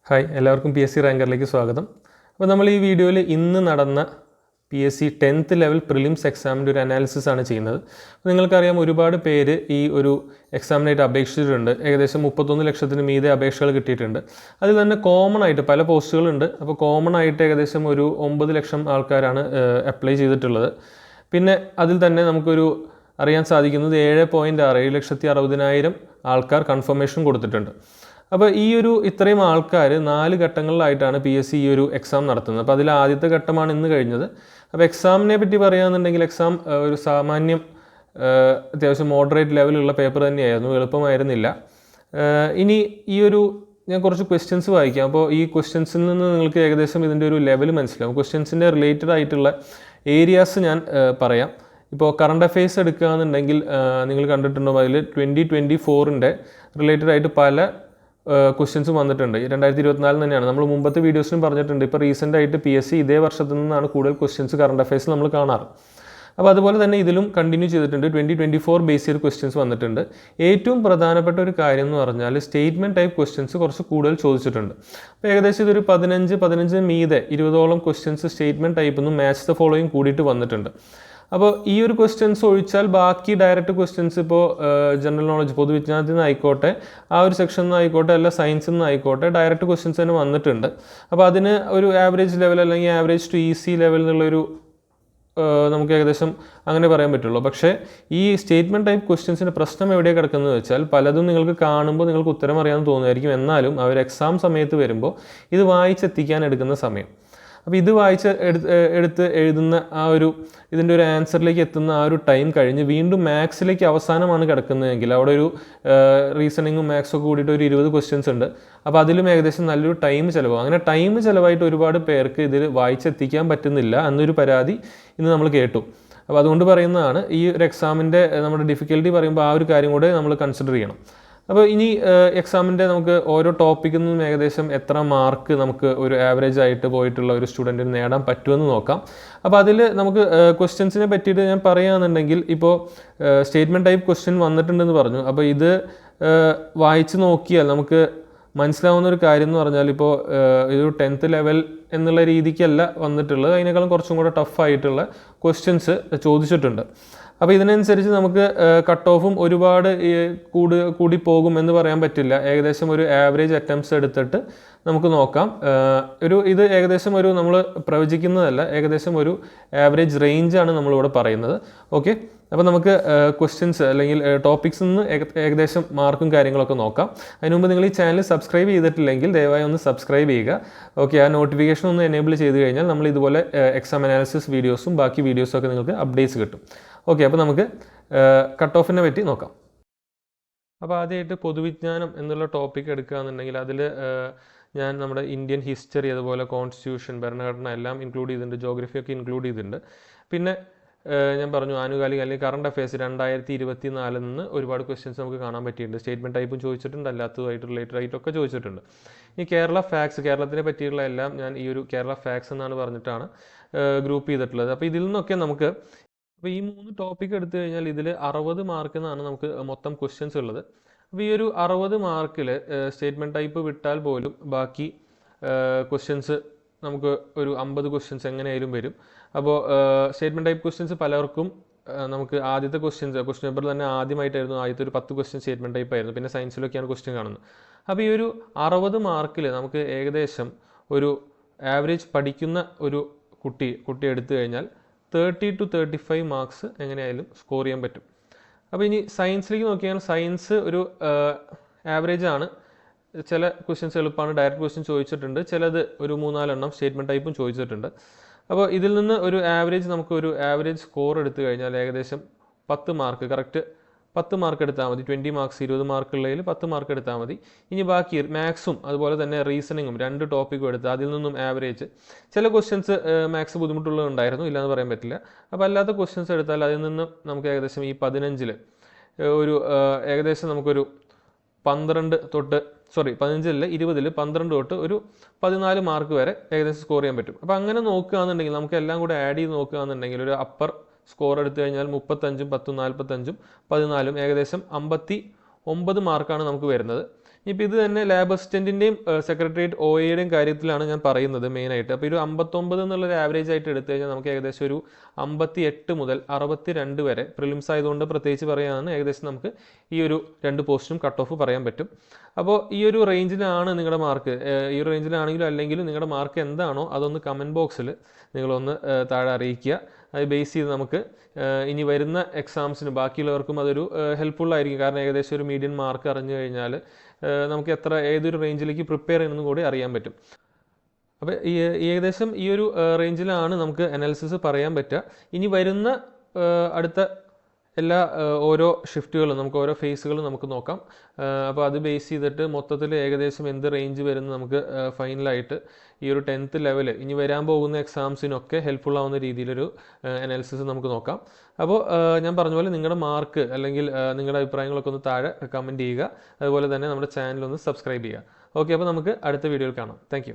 Hi, എല്ലാവർക്കും PSC റാങ്കറിലേക്ക് സ്വാഗതം. അപ്പോൾ നമ്മൾ ഈ വീഡിയോയിൽ ഇന്ന് നടന്ന PSC 10th ലെവൽ പ്രിലിംസ് എക്സാമിൻ്റെ ഒരു അനാലിസിസ് ആണ് ചെയ്യുന്നത്. നിങ്ങൾക്കറിയാം, ഒരുപാട് പേര് ഈ ഒരു എക്സാമിനായിട്ട് അപേക്ഷിച്ചിട്ടുണ്ട്. ഏകദേശം 31 ലക്ഷത്തിന് മീതെ അപേക്ഷകൾ കിട്ടിയിട്ടുണ്ട്. അതിൽ തന്നെ കോമൺ ആയിട്ട് പല പോസ്റ്റുകളുണ്ട്. അപ്പോൾ കോമൺ ആയിട്ട് ഏകദേശം ഒരു 9 ലക്ഷം ആൾക്കാരാണ് അപ്ലൈ ചെയ്തിട്ടുള്ളത്. പിന്നെ അതിൽ തന്നെ നമുക്കൊരു അറിയാൻ സാധിക്കുന്നത് 7,60,60,000 ആൾക്കാർ കൺഫർമേഷൻ കൊടുത്തിട്ടുണ്ട്. അപ്പോൾ ഈ ഒരു ഇത്രയും ആൾക്കാർ 4 ഘട്ടങ്ങളിലായിട്ടാണ് PSC ഈ ഒരു എക്സാം നടത്തുന്നത്. അപ്പോൾ അതിൽ ആദ്യത്തെ ഘട്ടമാണ് ഇന്ന് കഴിഞ്ഞത്. അപ്പോൾ എക്സാമിനെ പറ്റി പറയുകയാണെന്നുണ്ടെങ്കിൽ എക്സാം ഒരു സാമാന്യം അത്യാവശ്യം മോഡറേറ്റ് ലെവലുള്ള പേപ്പർ തന്നെയായിരുന്നു, എളുപ്പമായിരുന്നില്ല. ഇനി ഈ ഒരു ഞാൻ കുറച്ച് ക്വസ്റ്റ്യൻസ് വായിക്കാം. അപ്പോൾ ഈ ക്വസ്റ്റ്യൻസിൽ നിന്ന് നിങ്ങൾക്ക് ഏകദേശം ഇതിൻ്റെ ഒരു ലെവൽ മനസ്സിലാവും. ക്വസ്റ്റ്യൻസിൻ്റെ റിലേറ്റഡ് ആയിട്ടുള്ള ഏരിയാസ് ഞാൻ പറയാം. ഇപ്പോൾ കറണ്ട് അഫെയർസ് എടുക്കുകയാണെന്നുണ്ടെങ്കിൽ നിങ്ങൾ കണ്ടിട്ടുണ്ടോ, അതിൽ 2024 റിലേറ്റഡ് ആയിട്ട് പല ക്വസ്റ്റ്യൻസും വന്നിട്ടുണ്ട്. 2024 തന്നെയാണ്. നമ്മൾ മുമ്പത്തെ വീഡിയോസിലും പറഞ്ഞിട്ടുണ്ട്. ഇപ്പോൾ റീസെൻ്റ് ആയിട്ട് PSC ഇതേ വർഷത്തിൽ നിന്നാണ് കൂടുതൽ ക്വസ്റ്റ്യൻസ് കറണ്ട് അഫെയർസ് നമ്മൾ കാണാറ്. അപ്പോൾ അതുപോലെ തന്നെ ഇതിലും കണ്ടിന്യൂ ചെയ്തിട്ടുണ്ട്. 2024 ബേസ് ചെയ്ത് ക്വസ്റ്റ്യൻസ് വന്നിട്ടുണ്ട്. ഏറ്റവും പ്രധാനപ്പെട്ട ഒരു കാര്യം എന്ന് പറഞ്ഞാൽ സ്റ്റേറ്റ്മെൻറ്റ് ടൈപ്പ് ക്വസ്റ്റ്യൻസ് കുറച്ച് കൂടുതൽ ചോദിച്ചിട്ടുണ്ട്. അപ്പോൾ ഏകദേശം ഇതൊരു 15 മീതെ 20ഓളം ക്വസ്റ്റ്യൻസ് സ്റ്റേറ്റ്മെൻറ്റ് ടൈപ്പിൽ നിന്നും മാച്ച് ദ ഫോളോയിങ് കൂടിയിട്ട് വന്നിട്ടുണ്ട്. അപ്പോൾ ഈ ഒരു ക്വസ്റ്റ്യൻസ് ഒഴിച്ചാൽ ബാക്കി ഡയറക്റ്റ് ക്വസ്റ്റ്യൻസ് ഇപ്പോൾ ജനറൽ നോളജ്, പൊതുവിജ്ഞാനത്തിൽ നിന്ന് ആയിക്കോട്ടെ, ആ ഒരു സെക്ഷനിൽ നിന്ന് ആയിക്കോട്ടെ, അല്ല സയൻസിൽ നിന്ന് ആയിക്കോട്ടെ, ഡയറക്റ്റ് ക്വസ്റ്റ്യൻസ് തന്നെ വന്നിട്ടുണ്ട്. അപ്പോൾ അതിന് ഒരു ആവറേജ് ലെവൽ അല്ലെങ്കിൽ ആവറേജ് ടു ഈസി ലെവൽ എന്നുള്ളൊരു നമുക്ക് ഏകദേശം അങ്ങനെ പറയാൻ പറ്റുള്ളൂ. പക്ഷേ ഈ സ്റ്റേറ്റ്മെൻറ്റ് ടൈപ്പ് ക്വസ്റ്റ്യൻസിൻ്റെ പ്രശ്നം എവിടെയാണ് കിടക്കുന്നത് വെച്ചാൽ, പലതും നിങ്ങൾക്ക് കാണുമ്പോൾ നിങ്ങൾക്ക് ഉത്തരം അറിയാമെന്ന് തോന്നുമായിരിക്കും. എന്നാലും അവർ എക്സാം സമയത്ത് വരുമ്പോൾ ഇത് വായിച്ചെത്തിക്കാൻ എടുക്കുന്ന സമയം, അപ്പോൾ ഇത് എടുത്ത് എഴുതുന്ന ആ ഒരു ഇതിൻ്റെ ഒരു ആൻസറിലേക്ക് എത്തുന്ന ആ ഒരു ടൈം കഴിഞ്ഞ് വീണ്ടും മാത്സിലേക്ക് അവസാനമാണ് കിടക്കുന്നതെങ്കിൽ അവിടെ ഒരു റീസണിങ്ങും മാത്സൊക്കെ കൂടിയിട്ട് ഒരു 20 ക്വസ്റ്റ്യൻസ് ഉണ്ട്. അപ്പോൾ അതിലും ഏകദേശം നല്ലൊരു ടൈം ചിലവാകും. അങ്ങനെ ടൈം ചിലവായിട്ട് ഒരുപാട് പേർക്ക് ഇതിൽ വായിച്ചെത്തിക്കാൻ പറ്റുന്നില്ല എന്നൊരു പരാതി ഇന്ന് നമ്മൾ കേട്ടു. അപ്പോൾ അതുകൊണ്ട് പറയുന്നതാണ്, ഈ ഒരു എക്സാമിൻ്റെ നമ്മുടെ ഡിഫിക്കൽട്ടി പറയുമ്പോൾ ആ ഒരു കാര്യം കൂടെ നമ്മൾ കൺസിഡർ ചെയ്യണം. അപ്പോൾ ഇനി എക്സാമിൻ്റെ നമുക്ക് ഓരോ ടോപ്പിക്കിൽ നിന്നും ഏകദേശം എത്ര മാർക്ക് നമുക്ക് ഒരു ആവറേജ് ആയിട്ട് പോയിട്ടുള്ള ഒരു സ്റ്റുഡൻറ്റിന് നേടാൻ പറ്റുമെന്ന് നോക്കാം. അപ്പോൾ അതിൽ നമുക്ക് ക്വസ്റ്റ്യൻസിനെ പറ്റിയിട്ട് ഞാൻ പറയുകയാണെന്നുണ്ടെങ്കിൽ, ഇപ്പോൾ സ്റ്റേറ്റ്മെൻറ്റ് ടൈപ്പ് ക്വസ്റ്റ്യൻ വന്നിട്ടുണ്ടെന്ന് പറഞ്ഞു. അപ്പോൾ ഇത് വായിച്ച് നോക്കിയാൽ നമുക്ക് മനസ്സിലാവുന്ന ഒരു കാര്യം എന്ന് പറഞ്ഞാൽ, ഇപ്പോൾ ഇതൊരു 10th ലെവൽ എന്നുള്ള രീതിക്കല്ല വന്നിട്ടുള്ളത്, അതിനേക്കാളും കുറച്ചും കൂടെ ടഫായിട്ടുള്ള ക്വസ്റ്റ്യൻസ് ചോദിച്ചിട്ടുണ്ട്. അപ്പോൾ ഇതിനനുസരിച്ച് നമുക്ക് കട്ട് ഓഫും ഒരുപാട് കൂടി പോകും എന്ന് പറയാൻ പറ്റില്ല. ഏകദേശം ഒരു ആവറേജ് അറ്റംപ്റ്റ്സ് എടുത്തിട്ട് നമുക്ക് നോക്കാം. ഇത് ഏകദേശം ഒരു നമ്മൾ പ്രവചിക്കുന്നതല്ല, ഏകദേശം ഒരു ആവറേജ് റേഞ്ചാണ് നമ്മളിവിടെ പറയുന്നത്. ഓക്കെ, അപ്പോൾ നമുക്ക് ക്വസ്റ്റ്യൻസ് അല്ലെങ്കിൽ ടോപ്പിക്സ് നിന്ന് ഏകദേശം മാർക്കും കാര്യങ്ങളൊക്കെ നോക്കാം. അതിന് മുമ്പ് നിങ്ങൾ ഈ ചാനൽ സബ്സ്ക്രൈബ് ചെയ്തിട്ടില്ലെങ്കിൽ ദയവായി ഒന്ന് സബ്സ്ക്രൈബ് ചെയ്യുക. ഓക്കെ, ആ നോട്ടിഫിക്കേഷൻ ഒന്ന് എനേബിൾ ചെയ്ത് കഴിഞ്ഞാൽ നമ്മൾ ഇതുപോലെ എക്സാം അനാലിസിസ് വീഡിയോസും ബാക്കി വീഡിയോസും ഒക്കെ നിങ്ങൾക്ക് അപ്ഡേറ്റ്സ് കിട്ടും. ഓക്കെ, അപ്പോൾ നമുക്ക് കട്ട് ഓഫിനെ പറ്റി നോക്കാം. അപ്പോൾ ആദ്യമായിട്ട് പൊതുവിജ്ഞാനം എന്നുള്ള ടോപ്പിക് എടുക്കുകയാണെന്നുണ്ടെങ്കിൽ അതിൽ ഞാൻ നമ്മുടെ ഇന്ത്യൻ ഹിസ്റ്ററി, അതുപോലെ കോൺസ്റ്റിറ്റ്യൂഷൻ, ഭരണഘടന എല്ലാം ഇൻക്ലൂഡ് ചെയ്തിട്ടുണ്ട്. ജോഗ്രഫിയൊക്കെ ഇൻക്ലൂഡ് ചെയ്തിട്ടുണ്ട്. പിന്നെ ഞാൻ പറഞ്ഞു ആനുകാലിക അല്ലെങ്കിൽ കറണ്ട് അഫെയർസ് 2024 നിന്ന് ഒരുപാട് ക്വസ്റ്റ്യൻസ് നമുക്ക് കാണാൻ പറ്റിയിട്ടുണ്ട്. സ്റ്റേറ്റ്മെൻറ്റ് ടൈപ്പും ചോദിച്ചിട്ടുണ്ട്, അല്ലാത്തതായിട്ട് റിലേറ്റഡ് ആയിട്ടൊക്കെ ചോദിച്ചിട്ടുണ്ട്. ഈ കേരള ഫാക്ട്സ്, കേരളത്തിനെ പറ്റിയുള്ള എല്ലാം ഞാൻ ഈ ഒരു കേരള ഫാക്ട്സ് എന്നാണ് പറഞ്ഞിട്ടാണ് ഗ്രൂപ്പ് ചെയ്തിട്ടുള്ളത്. അപ്പോൾ ഇതിൽ നിന്നൊക്കെ നമുക്ക്, അപ്പോൾ ഈ 3 ടോപ്പിക് എടുത്തു കഴിഞ്ഞാൽ ഇതിൽ 60 മാർക്ക് എന്നാണ് നമുക്ക് മൊത്തം ക്വസ്റ്റ്യൻസ് ഉള്ളത്. അപ്പോൾ ഈ ഒരു 60 മാർക്കിൽ സ്റ്റേറ്റ്മെൻറ്റ് ടൈപ്പ് വിട്ടാൽ പോലും ബാക്കി ക്വസ്റ്റ്യൻസ് നമുക്ക് ഒരു 50 ക്വസ്റ്റ്യൻസ് എങ്ങനെയായാലും വരും. അപ്പോൾ സ്റ്റേറ്റ്മെൻറ്റ് ടൈപ്പ് ക്വസ്റ്റ്യൻസ് പലർക്കും നമുക്ക് ആദ്യത്തെ ക്വസ്റ്റ്യൻ പേപ്പറിൽ തന്നെ ആദ്യമായിട്ടായിരുന്നു ആദ്യത്തെ ഒരു 10 ക്വസ്റ്റ്യൻ സ്റ്റേറ്റ്മെൻറ്റ് ടൈപ്പ് ആയിരുന്നു. പിന്നെ സയൻസിലൊക്കെയാണ് ക്വസ്റ്റ്യൻ കാണുന്നത്. അപ്പോൾ ഈ ഒരു 60 മാർക്കിൽ നമുക്ക് ഏകദേശം ഒരു ആവറേജ് പഠിക്കുന്ന ഒരു കുട്ടി എടുത്തു കഴിഞ്ഞാൽ 30 to 35 മാർക്സ് എങ്ങനെയായാലും സ്കോർ ചെയ്യാൻ പറ്റും. അപ്പോൾ ഇനി സയൻസിലേക്ക് നോക്കിയാൽ സയൻസ് ഒരു ആവറേജ് ആണ്. ചില ക്വസ്റ്റ്യൻസ് എളുപ്പമാണ്, ഡയറക്റ്റ് ക്വസ്റ്റ്യൻ ചോദിച്ചിട്ടുണ്ട്. ചിലത് ഒരു 3-4 എണ്ണം സ്റ്റേറ്റ്മെൻറ്റ് ടൈപ്പും ചോദിച്ചിട്ടുണ്ട്. അപ്പോൾ ഇതിൽ നിന്ന് ഒരു ആവറേജ് നമുക്കൊരു ആവറേജ് സ്കോർ എടുത്തു കഴിഞ്ഞാൽ ഏകദേശം 10 മാർക്ക്, കറക്റ്റ് 10 മാർക്ക് എടുത്താൽ മതി. 20 മാർക്സ് 20 മാർക്കുള്ളതിൽ 10 മാർക്ക് എടുത്താൽ മതി. ഇനി ബാക്കി മാത്സും അതുപോലെ തന്നെ റീസണിങ്ങും 2 ടോപ്പിക്കും എടുത്ത് അതിൽ നിന്നും ആവറേജ്, ചില ക്വസ്റ്റ്യൻസ് മാത്സ് ബുദ്ധിമുട്ടുള്ളതുണ്ടായിരുന്നു, ഇല്ലയെന്ന് പറയാൻ പറ്റില്ല. അപ്പോൾ അല്ലാത്ത ക്വസ്റ്റ്യൻസ് എടുത്താൽ അതിൽ നിന്നും നമുക്ക് ഏകദേശം ഈ 15 ഒരു ഏകദേശം നമുക്കൊരു 15 തൊട്ട് 20 12 തൊട്ട് ഒരു 14 മാർക്ക് വരെ ഏകദേശം സ്കോർ ചെയ്യാൻ പറ്റും. അപ്പോൾ അങ്ങനെ നോക്കുകയാണെന്നുണ്ടെങ്കിൽ നമുക്ക് എല്ലാം കൂടെ ആഡ് ചെയ്ത് നോക്കുകയാണെന്നുണ്ടെങ്കിൽ ഒരു അപ്പർ സ്കോർ എടുത്തു കഴിഞ്ഞാൽ 35, 10, 45, 14 ഏകദേശം 59 മാർക്കാണ് നമുക്ക് വരുന്നത്. ഇപ്പോൾ ഇത് തന്നെ ലാബ് അസിസ്റ്റൻറ്റിൻ്റെയും സെക്രട്ടേറിയറ്റ് ഒ എയുടെയും കാര്യത്തിലാണ് ഞാൻ പറയുന്നത് മെയിനായിട്ട്. അപ്പോൾ ഒരു 59 എന്നുള്ളൊരു ആവറേജ് ആയിട്ട് എടുത്തു കഴിഞ്ഞാൽ നമുക്ക് ഏകദേശം ഒരു 58 മുതൽ 62 വരെ പ്രിലിംസ് ആയതുകൊണ്ട് പ്രത്യേകിച്ച് പറയുകയാണ് ഏകദേശം നമുക്ക് ഈ ഒരു 2 പോസ്റ്റും കട്ട് ഓഫ് പറയാൻ പറ്റും. അപ്പോൾ ഈ ഒരു റേഞ്ചിലാണ് നിങ്ങളുടെ മാർക്ക്, ഈ ഒരു റേഞ്ചിലാണെങ്കിലും അല്ലെങ്കിലും നിങ്ങളുടെ മാർക്ക് എന്താണോ അതൊന്ന് കമൻറ്റ് ബോക്സിൽ നിങ്ങളൊന്ന് താഴെ അറിയിക്കുക. അത് ബേസ് ചെയ്ത് നമുക്ക് ഇനി വരുന്ന എക്സാംസിന് ബാക്കിയുള്ളവർക്കും അതൊരു ഹെൽപ്ഫുള്ളായിരിക്കും. കാരണം ഏകദേശം ഒരു മീഡിയൻ മാർക്ക് അറിഞ്ഞു കഴിഞ്ഞാൽ നമുക്ക് ഏതൊരു റേഞ്ചിലേക്ക് പ്രിപ്പയർ ചെയ്യണമെന്ന് കൂടി അറിയാൻ പറ്റും. അപ്പോൾ ഏകദേശം ഈ ഒരു റേഞ്ചിലാണ് നമുക്ക് അനാലിസിസ് പറയാൻ പറ്റുക. ഇനി വരുന്ന അടുത്ത എല്ലാ ഓരോ ഷിഫ്റ്റുകളും നമുക്ക് ഓരോ ഫേസുകളും നമുക്ക് നോക്കാം. അപ്പോൾ അത് ബേസ് ചെയ്തിട്ട് മൊത്തത്തിൽ ഏകദേശം എന്ത് റേഞ്ച് വരുന്ന നമുക്ക് ഫൈനലായിട്ട് ഈ ഒരു 10th ലെവൽ ഇനി വരാൻ പോകുന്ന എക്സാംസിനൊക്കെ ഹെൽപ്ഫുൾ ആവുന്ന രീതിയിലൊരു അനാലിസിസ് നമുക്ക് നോക്കാം. അപ്പോൾ ഞാൻ പറഞ്ഞ പോലെ നിങ്ങളുടെ മാർക്ക് അല്ലെങ്കിൽ നിങ്ങളുടെ അഭിപ്രായങ്ങളൊക്കെ ഒന്ന് താഴെ കമൻറ്റ് ചെയ്യുക. അതുപോലെ തന്നെ നമ്മുടെ ചാനൽ ഒന്ന് സബ്സ്ക്രൈബ് ചെയ്യുക. ഓക്കെ, അപ്പോൾ നമുക്ക് അടുത്ത വീഡിയോയിൽ കാണാം. താങ്ക്